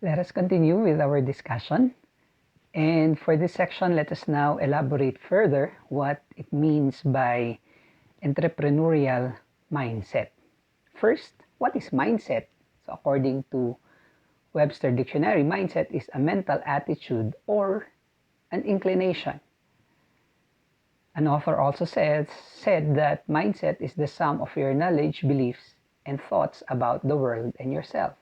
Let us continue with our discussion. And for this section, let us now elaborate further what it means by entrepreneurial mindset. First, what is mindset? So according to Webster Dictionary, mindset is a mental attitude or an inclination. An author also said that mindset is the sum of your knowledge, beliefs, and thoughts about the world and yourself.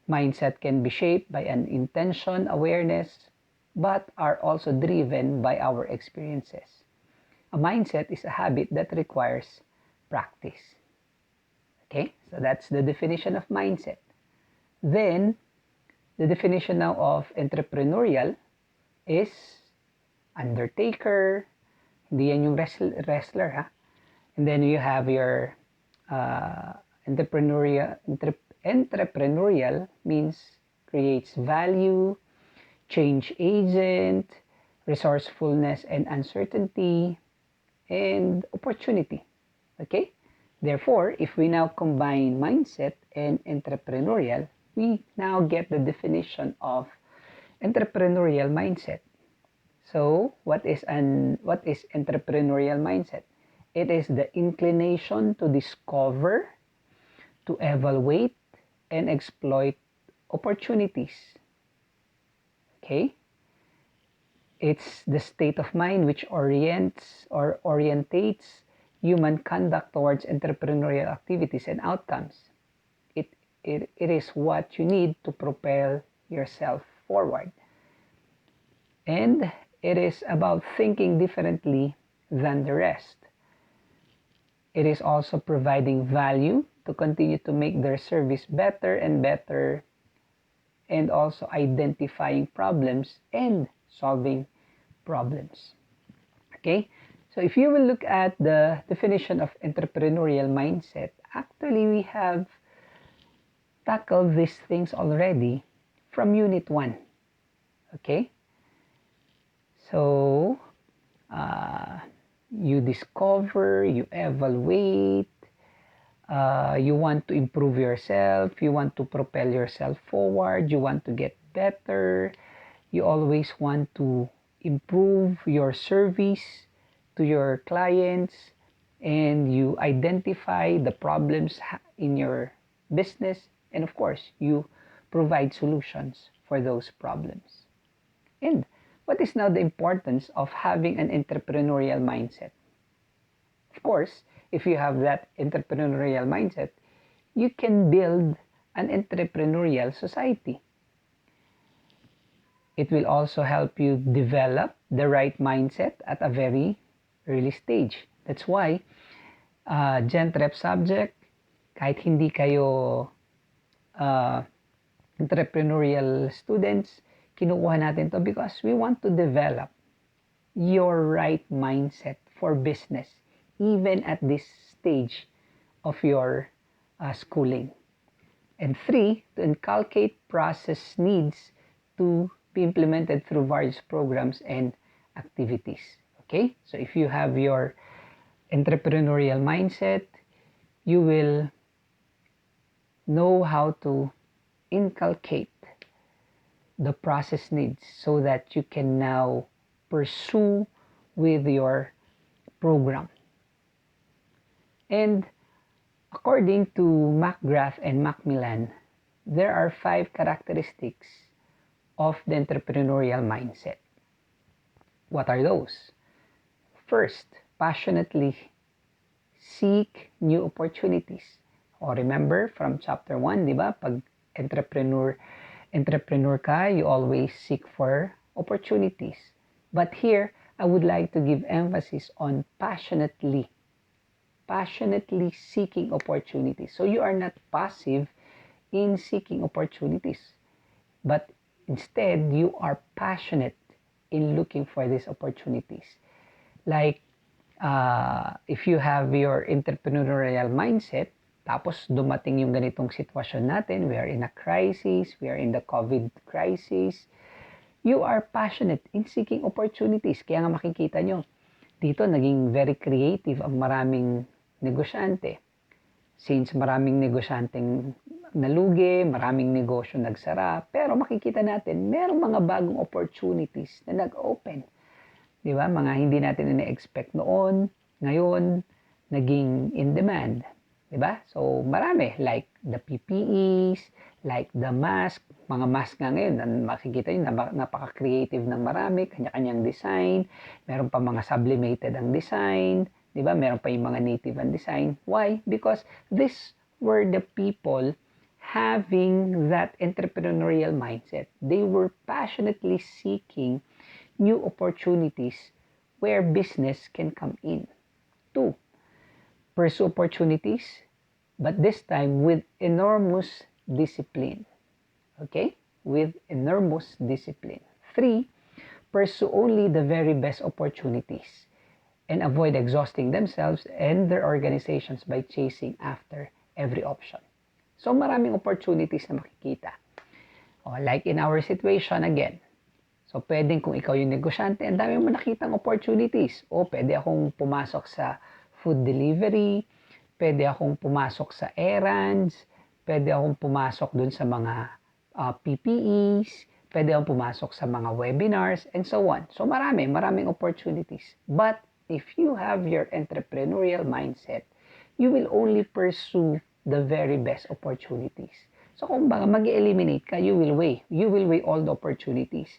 Mindset can be shaped by an intention, awareness, but are also driven by our experiences. A mindset is a habit that requires practice. Okay, so that's the definition of mindset. Then, the definition now of entrepreneurial is undertaker, hindi yan yung wrestler ha. And then you have your entrepreneurial means creates value, change agent, resourcefulness and uncertainty, and opportunity. Okay? Therefore, if we now combine mindset and entrepreneurial, we now get the definition of entrepreneurial mindset. So, what is entrepreneurial mindset? It is the inclination to discover, to evaluate, and exploit opportunities. Okay? It's the state of mind which orientates human conduct towards entrepreneurial activities and outcomes. It is what you need to propel yourself forward. And it is about thinking differently than the rest. It is also providing value to continue to make their service better and better, and also identifying problems and solving problems. Okay, so if you will look at the definition of entrepreneurial mindset, actually we have tackled these things already from Unit 1. Okay, so you discover, you evaluate, you want to improve yourself, you want to propel yourself forward, you want to get better, you always want to improve your service to your clients, and you identify the problems in your business, and of course, you provide solutions for those problems. And what is now the importance of having an entrepreneurial mindset? Of course, if you have that entrepreneurial mindset, you can build an entrepreneurial society. It will also help you develop the right mindset at a very early stage. That's why Gen Trep subject, kahit hindi kayo entrepreneurial students, kinukuha natin to because we want to develop your right mindset for business, even at this stage of your schooling. And 3, to inculcate process needs to be implemented through various programs and activities. Okay, so if you have your entrepreneurial mindset, you will know how to inculcate the process needs so that you can now pursue with your program. And according to McGrath and Macmillan, there are 5 characteristics of the entrepreneurial mindset. What are those? First, passionately seek new opportunities. O remember from chapter 1, di ba? Pag entrepreneur ka, you always seek for opportunities. But here, I would like to give emphasis on passionately seeking opportunities. So you are not passive in seeking opportunities, but instead, you are passionate in looking for these opportunities. Like, if you have your entrepreneurial mindset, tapos dumating yung ganitong sitwasyon natin, we are in a crisis, we are in the COVID crisis, you are passionate in seeking opportunities. Kaya nga makikita nyo, dito naging very creative ang maraming negosyante. Since maraming negosyanteng nalugi, maraming negosyo nagsara, pero makikita natin, merong mga bagong opportunities na nag-open. Di ba? Mga hindi natin ina-expect noon, ngayon, naging in demand. Di ba? So, marami. Like the PPEs, like the mask. Mga mask nga ngayon, makikita nyo, napaka-creative ng marami, kanya-kanyang design. Meron pa mga sublimated ang design. Di ba? Meron pa yung mga native ang design. Why? Because these were the people having that entrepreneurial mindset. They were passionately seeking new opportunities where business can come in. 2, pursue opportunities, but this time with enormous discipline. Okay? With enormous discipline. 3, pursue only the very best opportunities and avoid exhausting themselves and their organizations by chasing after every option. So maraming opportunities na makikita. Like in our situation again, so, pwedeng kung ikaw yung negosyante, ang dami mo nakitang opportunities. Pwede akong pumasok sa food delivery, pwede akong pumasok sa errands, pwede akong pumasok dun sa mga PPEs, pwede akong pumasok sa mga webinars, and so on. So, maraming opportunities. But, if you have your entrepreneurial mindset, you will only pursue the very best opportunities. So, kung mag-eliminate ka, you will weigh all the opportunities.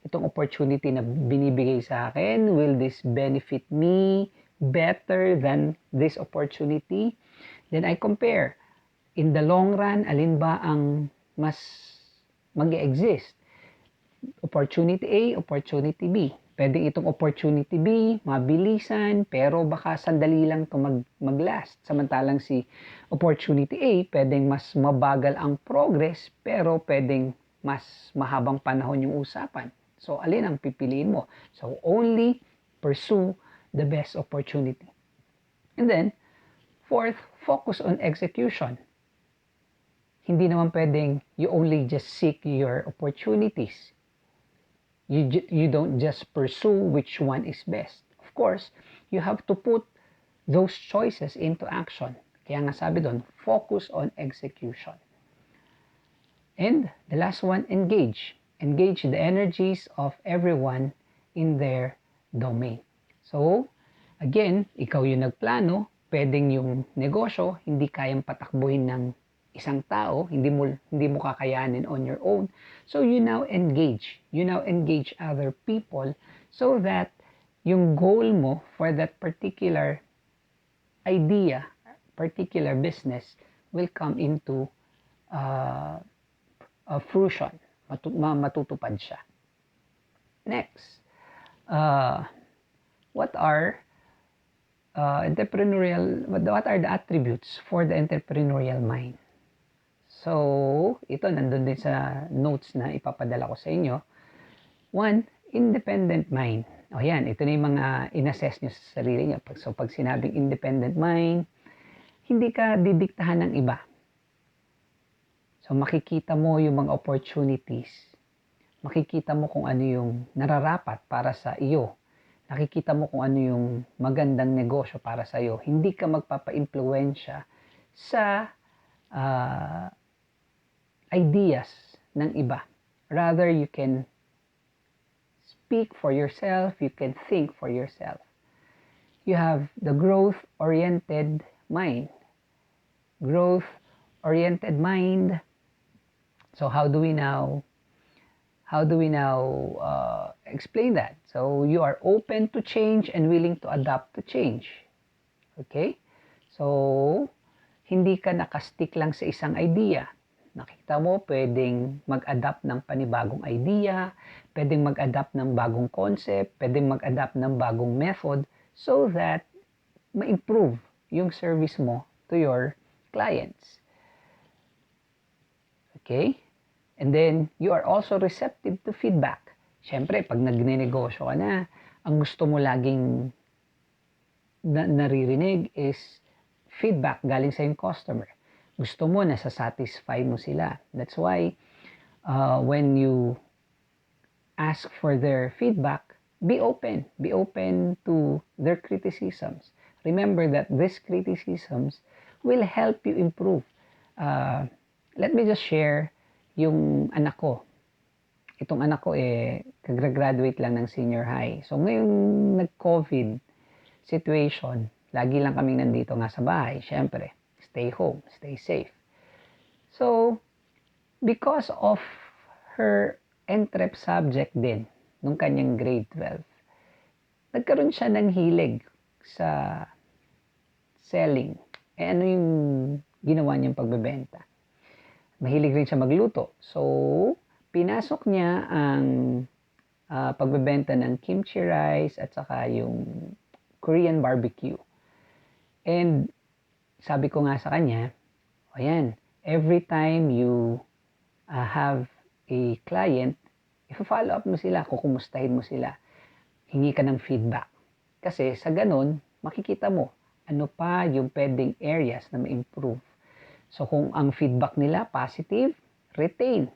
Itong opportunity na binibigay sa akin, will this benefit me better than this opportunity? Then I compare. In the long run, alin ba ang mas mag-exist? Opportunity A, opportunity B. Pwedeng itong opportunity B, mabilisan, pero baka sandali lang ito mag-last. Samantalang si opportunity A, pwedeng mas mabagal ang progress, pero pwedeng mas mahabang panahon yung usapan. So, alin ang pipiliin mo? So, only pursue the best opportunity. And then, 4th, focus on execution. Hindi naman pwedeng you only just seek your opportunities. You don't just pursue which one is best. Of course, you have to put those choices into action. Kaya nga sabi doon, focus on execution. And the last one, engage. Engage the energies of everyone in their domain. So, again, ikaw yung nagplano, pwedeng yung negosyo, hindi kayang patakbuhin ng isang tao, hindi mo kakayanin on your own. So, you now engage other people so that yung goal mo for that particular idea, particular business will come into fruition. Matutupad siya. Next, what are the attributes for the entrepreneurial mind? So, ito nandun din sa notes na ipapadala ko sa inyo. 1, independent mind. Yan, ito na yung mga inassess nyo sa sarili nyo. So, pag sinabing independent mind, hindi ka didiktahan ng iba. So, makikita mo yung mga opportunities. Makikita mo kung ano yung nararapat para sa iyo. Nakikita mo kung ano yung magandang negosyo para sa iyo. Hindi ka magpapa-impluwensya sa ideas ng iba. Rather, you can speak for yourself. You can think for yourself. You have the growth-oriented mind. Growth-oriented mind. So how do we now explain that? So you are open to change and willing to adapt to change. Okay? So hindi ka nakastick lang sa isang idea. Nakita mo, pwedeng mag-adapt ng panibagong idea, pwedeng mag-adapt ng bagong concept, pwedeng mag-adapt ng bagong method so that ma-improve yung service mo to your clients. Okay? And then, you are also receptive to feedback. Siyempre, pag nagne-negosyo ka na, ang gusto mo laging naririnig is feedback galing sa yung customer. Gusto mo, nasa-satisfy mo sila. That's why, when you ask for their feedback, be open. Be open to their criticisms. Remember that these criticisms will help you improve. Let me just share yung anak ko. Itong anak ko kagraduate lang ng senior high. So ngayong nag-COVID situation, lagi lang kaming nandito nga sa bahay. Syempre, stay home, stay safe. So, because of her entrep subject din, nung kanyang grade 12, nagkaroon siya ng hilig sa selling. Ano yung ginawa niyang pagbebenta? Mahilig rin siya magluto. So, pinasok niya ang pagbebenta ng kimchi rice at saka yung Korean barbecue. And sabi ko nga sa kanya, ayan, every time you have a client, i-follow up mo sila, kukumustahin mo sila, hingi ka ng feedback. Kasi sa ganun, makikita mo ano pa yung pwedeng areas na ma-improve. So kung ang feedback nila positive, retain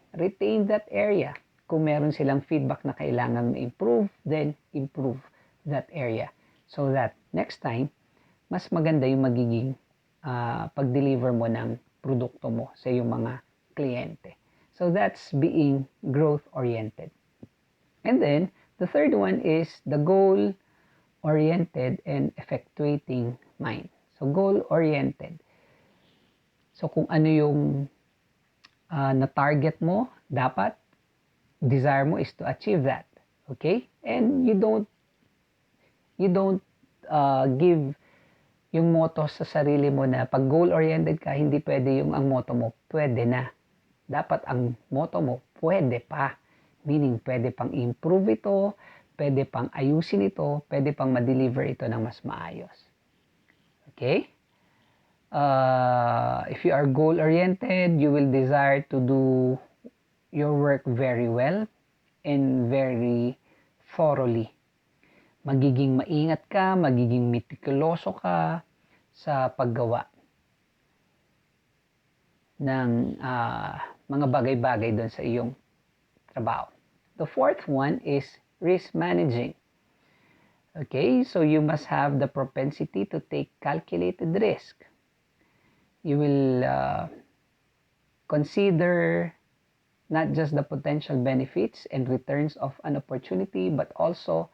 that area. Kung meron silang feedback na kailangan ma-improve, then improve that area. So that next time, mas maganda yung magiging pag-deliver mo ng produkto mo sa iyong mga kliyente. So that's being growth-oriented. And then, the third one is the goal-oriented and effectuating mind. So goal-oriented. So kung ano yung na-target mo, dapat desire mo is to achieve that. Okay? And you don't give yung motto sa sarili mo na pag goal-oriented ka, hindi pwede yung ang motto mo, pwede na. Dapat ang motto mo, pwede pa. Meaning, pwede pang improve ito, pwede pang ayusin ito, pwede pang ma-deliver ito ng mas maayos. Okay? If you are goal-oriented, you will desire to do your work very well and very thoroughly. Magiging maingat ka, magiging meticuloso ka sa paggawa ng mga bagay-bagay doon sa iyong trabaho. The fourth one is risk managing. Okay, so you must have the propensity to take calculated risk. You will consider not just the potential benefits and returns of an opportunity, but also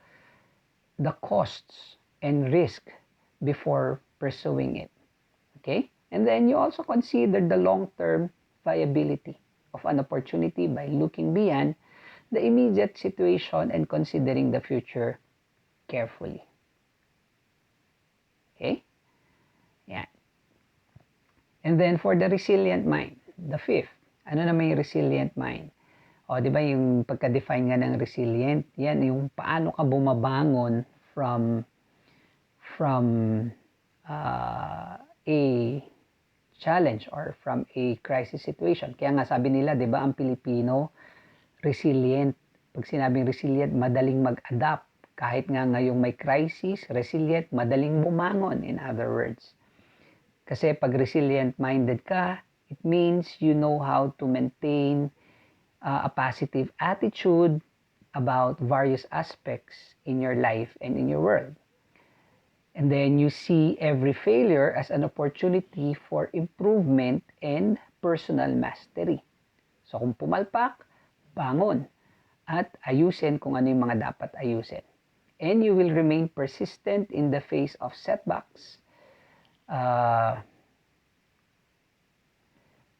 the costs and risk before pursuing it. Okay? And then you also consider the long-term viability of an opportunity by looking beyond the immediate situation and considering the future carefully. Okay? Yeah. And then for the resilient mind, the fifth, ano na may resilient mind? O, di ba yung pagka-define nga ng resilient, yan yung paano ka bumabangon from a challenge or from a crisis situation. Kaya nga sabi nila, di ba, ang Pilipino, resilient. Pag sinabing resilient, madaling mag-adapt. Kahit nga ngayong may crisis, resilient, madaling bumangon, in other words. Kasi pag resilient-minded ka, it means you know how to maintain a positive attitude about various aspects in your life and in your world. And then you see every failure as an opportunity for improvement and personal mastery. So kung pumalpak, bangon at ayusin kung ano yung mga dapat ayusin. And you will remain persistent in the face of setbacks.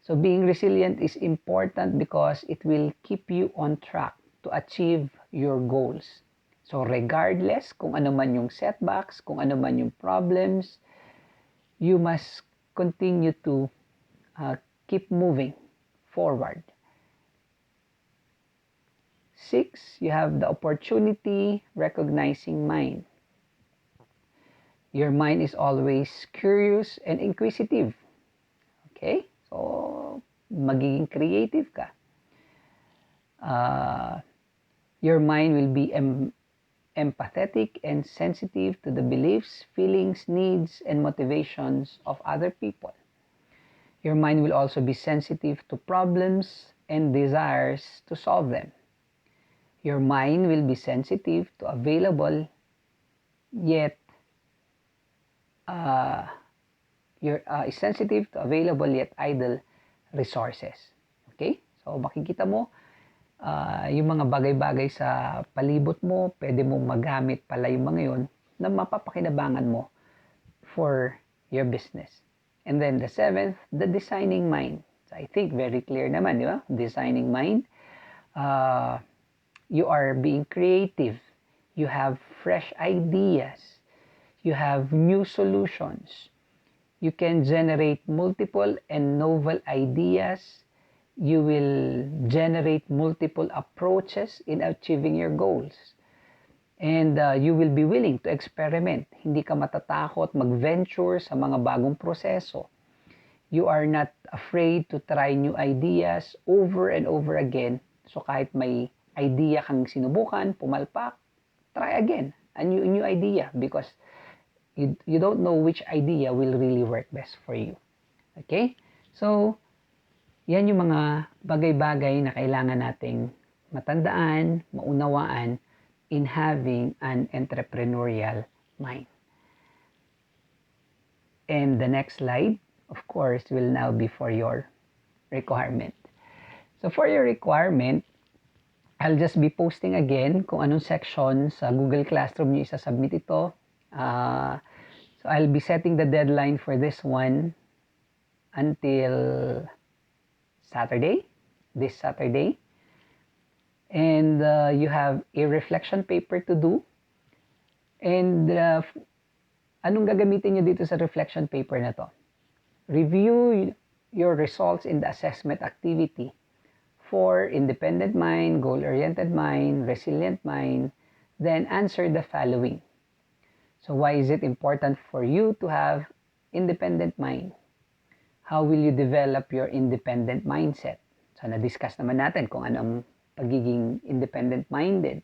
So being resilient is important because it will keep you on track to achieve your goals. So regardless kung ano man yung setbacks, kung ano man yung problems, you must continue to keep moving forward. 6, you have the opportunity recognizing mind. Your mind is always curious and inquisitive. Okay? So, magiging creative ka. Your mind will be empathetic and sensitive to the beliefs, feelings, needs, and motivations of other people. Your mind will also be sensitive to problems and desires to solve them. Your mind will be sensitive to available yet is sensitive to available yet idle resources. Okay? So makikita mo, yung mga bagay-bagay sa palibot mo, pwede mong magamit pala yung mga yun na mapapakinabangan mo for your business. And then the seventh, the designing mind. So I think very clear naman, di ba? Designing mind. You are being creative. You have fresh ideas. You have new solutions. You can generate multiple and novel ideas. You will generate multiple approaches in achieving your goals. And you will be willing to experiment. Hindi ka matatakot mag-venture sa mga bagong proseso. You are not afraid to try new ideas over and over again. So kahit may idea kang sinubukan, pumalpak, try again a new idea because you don't know which idea will really work best for you. Okay? So, yan yung mga bagay-bagay na kailangan nating matandaan, maunawaan in having an entrepreneurial mind. And the next slide, of course, will now be for your requirement. So for your requirement, I'll just be posting again kung anong section sa Google Classroom nyo isasubmit ito. So I'll be setting the deadline for this one until Saturday, this Saturday. And you have a reflection paper to do. And anong gagamitin nyo dito sa reflection paper na to? Review your results in the assessment activity for independent mind, goal-oriented mind, resilient mind, then answer the following. So why is it important for you to have independent mind? How will you develop your independent mindset? So na-discuss naman natin kung anong pagiging independent-minded.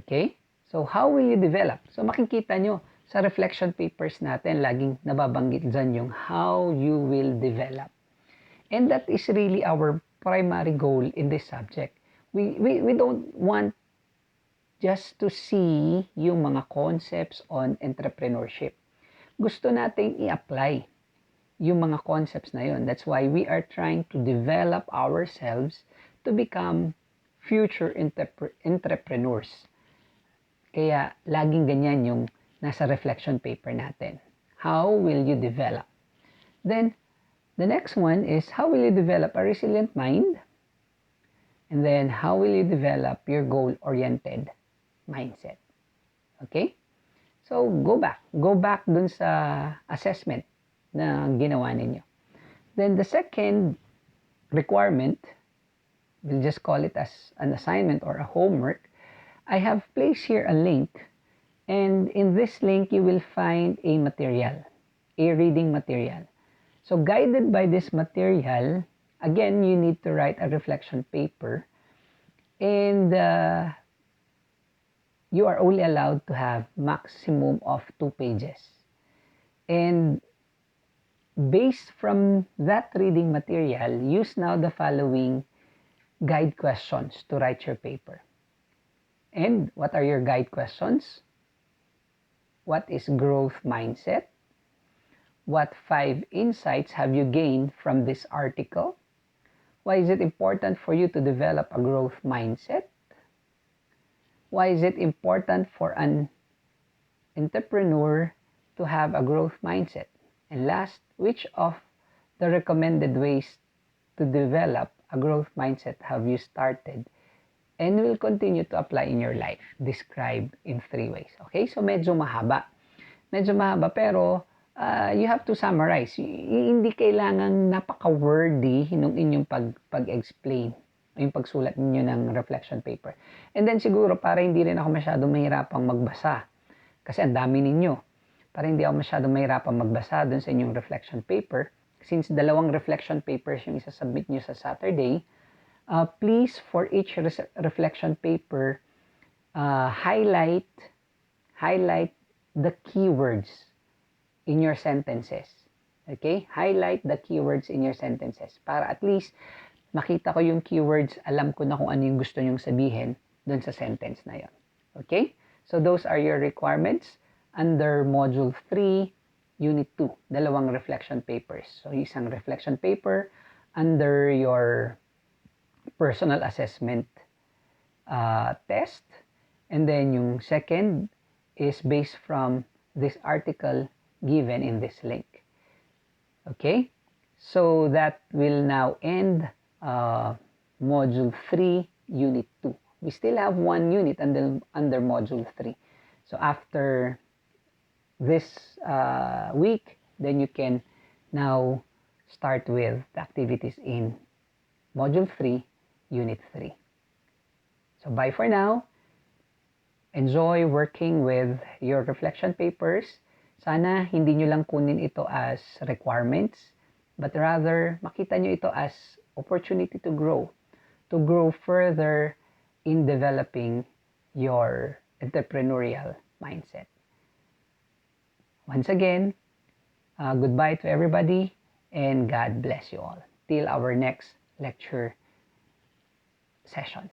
Okay? So how will you develop? So makikita nyo sa reflection papers natin, laging nababanggit dyan yung how you will develop. And that is really our primary goal in this subject. We don't want just to see yung mga concepts on entrepreneurship. Gusto nating i-apply yung mga concepts na yun. That's why we are trying to develop ourselves to become future entrepreneurs. Kaya laging ganyan yung nasa reflection paper natin. How will you develop? Then, the next one is how will you develop a resilient mind? And then, how will you develop your goal-oriented mindset? Okay? So, go back. Go back dun sa assessment na ginawa ninyo. Then, the second requirement, we'll just call it as an assignment or a homework. I have placed here a link. And in this link, you will find a material, a reading material. So guided by this material, again, you need to write a reflection paper. And you are only allowed to have maximum of 2 pages. And based from that reading material, use now the following guide questions to write your paper. And what are your guide questions? What is growth mindset? What 5 insights have you gained from this article? Why is it important for you to develop a growth mindset? Why is it important for an entrepreneur to have a growth mindset? And last, which of the recommended ways to develop a growth mindset have you started and will continue to apply in your life? Describe in 3 ways. Okay, so medyo mahaba. Medyo mahaba pero you have to summarize. Hindi kailangan napaka-wordy nung inyong pag-explain, yung pagsulat niyo ng reflection paper. And then siguro para hindi rin ako masyadong mahirapang magbasa kasi ang dami ninyo. Para hindi ako masyadong mahirapang magbasa dun sa inyong reflection paper, since 2 reflection papers yung isasubmit nyo sa Saturday, please, for each reflection paper, highlight the keywords in your sentences. Okay? Highlight the keywords in your sentences. Para at least, makita ko yung keywords, alam ko na kung ano yung gusto nyong sabihin dun sa sentence na yon. Okay? So, those are your requirements under Module 3, Unit 2. 2 reflection papers. So, isang reflection paper under your personal assessment test. And then yung second is based from this article given in this link. Okay, so that will now end Module 3, Unit 2. We still have one unit under Module 3. So after this week, then you can now start with the activities in Module 3, Unit 3. So bye for now. Enjoy working with your reflection papers. Sana hindi nyo lang kunin ito as requirements, but rather makita nyo ito as opportunity to grow further in developing your entrepreneurial mindset. Once again, goodbye to everybody and God bless you all. Till our next lecture session.